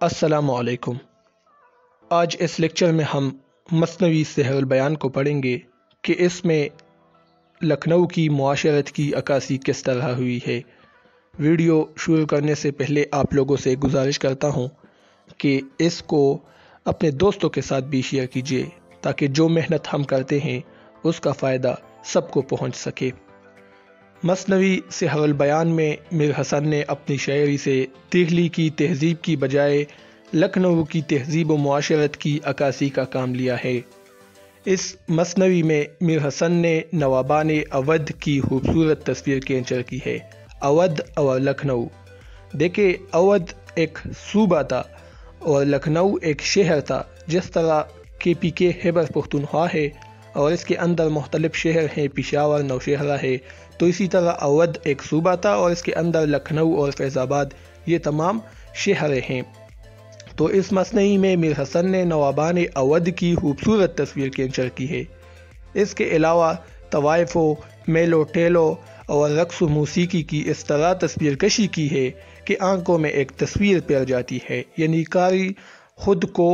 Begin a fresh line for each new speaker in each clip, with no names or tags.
السلام علیکم۔ آج اس لیکچر میں ہم مثنوی سحر البیان کو پڑھیں گے کہ اس میں لکھنؤ کی معاشرت کی عکاسی کس طرح ہوئی ہے۔ ویڈیو شروع کرنے سے پہلے آپ لوگوں سے گزارش کرتا ہوں کہ اس کو اپنے دوستوں کے ساتھ بھی شیئر کیجیے تاکہ جو محنت ہم کرتے ہیں اس کا فائدہ سب کو پہنچ سکے۔ مثنوی سحر البیان میں میر حسن نے اپنی شاعری سے دہلی کی تہذیب کی بجائے لکھنؤ کی تہذیب و معاشرت کی عکاسی کا کام لیا ہے۔ اس مثنوی میں میر حسن نے نوابان اودھ کی خوبصورت تصویر کینچر کی ہے۔ اودھ اور لکھنؤ، دیکھیں اودھ ایک صوبہ تھا اور لکھنؤ ایک شہر تھا۔ جس طرح کے خیبر پختونخوا ہے اور اس کے اندر مختلف شہر ہیں، پشاور، نوشہرہ ہے، تو اسی طرح اودھ ایک صوبہ تھا اور اس کے اندر لکھنؤ اور فیض آباد یہ تمام شہر ہیں۔ تو اس مثنوی میں میر حسن نے نوابان اودھ کی خوبصورت تصویر کینچر کی ہے۔ اس کے علاوہ طوائف و میلو ٹیلو اور رقص و موسیقی کی اس طرح تصویر کشی کی ہے کہ آنکھوں میں ایک تصویر پیر جاتی ہے، یعنی قاری خود کو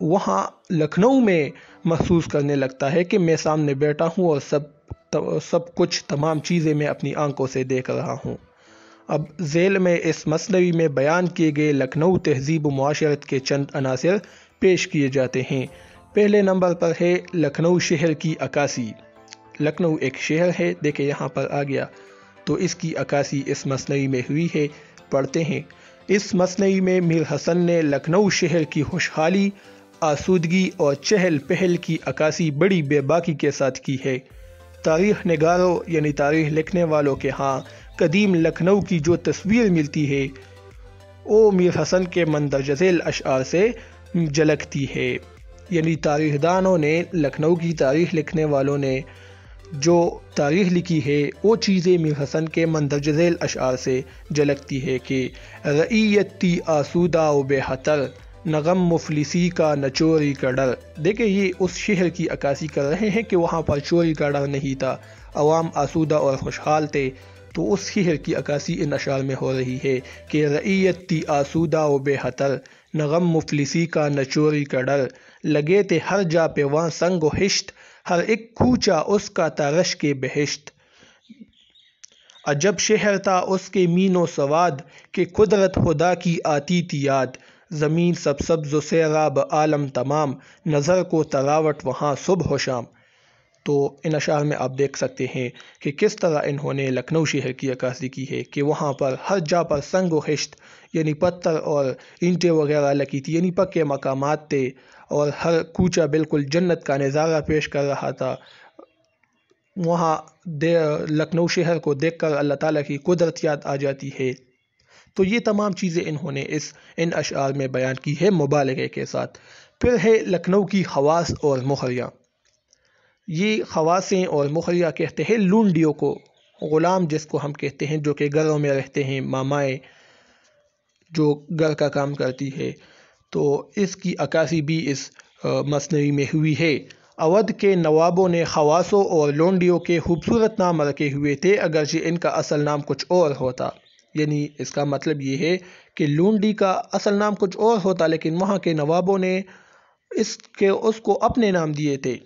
وہاں لکھنؤ میں محسوس کرنے لگتا ہے کہ میں سامنے بیٹھا ہوں اور سب کچھ تمام چیزیں میں اپنی آنکھوں سے دیکھ رہا ہوں۔ اب ذیل میں اس مثنوی میں بیان کیے گئے لکھنؤ تہذیب و معاشرت کے چند عناصر پیش کیے جاتے ہیں۔ پہلے نمبر پر ہے لکھنؤ شہر کی عکاسی۔ لکھنؤ ایک شہر ہے، دیکھیں یہاں پر آ گیا، تو اس کی عکاسی اس مثنوی میں ہوئی ہے، پڑھتے ہیں۔ اس مثنوی میں میر حسن نے لکھنؤ شہر کی خوشحالی، آسودگی اور چہل پہل کی عکاسی بڑی بے باکی کے ساتھ کی ہے۔ تاریخ نگاروں یعنی تاریخ لکھنے والوں کے ہاں قدیم لکھنؤ کی جو تصویر ملتی ہے وہ میر حسن کے مندرجہ ذیل اشعار سے جھلکتی ہے، یعنی تاریخ دانوں نے، لکھنؤ کی تاریخ لکھنے والوں نے جو تاریخ لکھی ہے وہ چیزیں میر حسن کے مندرجہ ذیل اشعار سے جھلکتی ہے کہ رعیت تھی آسودہ و بے خطر، نہ غم مفلسی کا نہ چوری کا ڈر۔ دیکھیں یہ اس شہر کی عکاسی کر رہے ہیں کہ وہاں پر چوری کا ڈر نہیں تھا، عوام آسودہ اور خوشحال تھے، تو اس شہر کی عکاسی ان اشعار میں ہو رہی ہے کہ رعیت تھی آسودہ و بے خطر، نہ غم مفلسی کا نہ چوری کا ڈر، لگے تھے ہر جا پہ وہاں سنگ و ہشت، ہر ایک کوچہ اس کا تھا رش کے بہشت۔ عجب شہر تھا اس کے مین و سواد، کہ قدرت خدا کی آتی تھی یاد، زمین سب سبز و سیراب عالم تمام، نظر کو تراوٹ وہاں صبح و شام۔ تو ان اشعار میں آپ دیکھ سکتے ہیں کہ کس طرح انہوں نے لکھنؤ شہر کی عکاسی کی ہے کہ وہاں پر ہر جا پر سنگ و خشت یعنی پتھر اور اینٹیں وغیرہ لگی تھی، یعنی پکے مقامات تھے، اور ہر کوچہ بالکل جنت کا نظارہ پیش کر رہا تھا۔ وہاں لکھنؤ شہر کو دیکھ کر اللہ تعالیٰ کی قدرت یاد آ جاتی ہے۔ تو یہ تمام چیزیں انہوں نے ان اشعار میں بیان کی ہے مبالغے کے ساتھ۔ پھر ہے لکھنؤ کی خواص اور مخریاں۔ یہ خواصیں اور مخریاں کہتے ہیں لونڈیوں کو، غلام جس کو ہم کہتے ہیں، جو کہ گھروں میں رہتے ہیں، مامائیں جو گھر کا کام کرتی ہے، تو اس کی عکاسی بھی اس مثنوی میں ہوئی ہے۔ اودھ کے نوابوں نے خواصوں اور لونڈیوں کے خوبصورت نام رکھے ہوئے تھے، اگرچہ ان کا اصل نام کچھ اور ہوتا، یعنی اس کا مطلب یہ ہے کہ لونڈی کا اصل نام کچھ اور ہوتا، لیکن وہاں کے نوابوں نے اس کو اپنے نام دیے تھے۔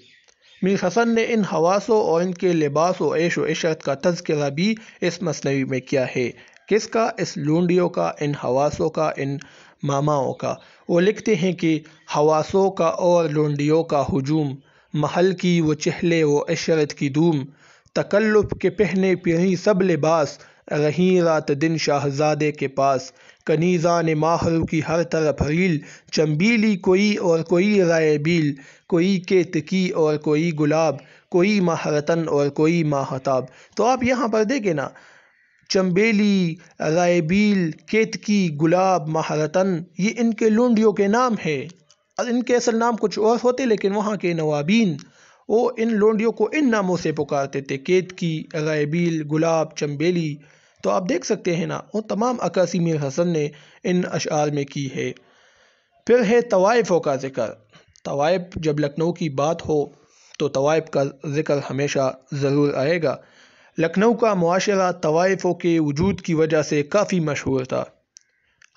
میر حسن نے ان خواصوں اور ان کے لباس و عیش و عشرت کا تذکرہ بھی اس مثنوی میں کیا ہے۔ کس کا؟ اس لونڈیوں کا، ان خواصوں کا، ان ماماؤں کا۔ وہ لکھتے ہیں کہ خواصوں کا اور لونڈیوں کا ہجوم، محل کی وہ چہلے و عشرت کی دھوم، تکلف کے پہنے پہنی سب لباس، رہیں رات دن شاہزادے کے پاس، کنیزان ماہرو کی ہر طرف ریل، چنبیلی کوئی اور کوئی رائے بیل، کوئی کیتکی اور کوئی گلاب، کوئی ماہرتن اور کوئی ماہتاب۔ تو آپ یہاں پر دیکھیں نا، چنبیلی، رائے بیل، کیتکی، گلاب، ماہرتن، یہ ان کے لونڈیوں کے نام ہیں، اور ان کے اصل نام کچھ اور ہوتے، لیکن وہاں کے نوابین وہ ان لونڈیوں کو ان ناموں سے پکارتے تھے، کیتکی، رائے بیل، گلاب، چنبیلی۔ تو آپ دیکھ سکتے ہیں نا، وہ تمام عکاسی میر حسن نے ان اشعار میں کی ہے۔ پھر ہے طوائفوں کا ذکر۔ طوائف، جب لکھنؤ کی بات ہو تو طوائف کا ذکر ہمیشہ ضرور آئے گا۔ لکھنؤ کا معاشرہ طوائفوں کے وجود کی وجہ سے کافی مشہور تھا۔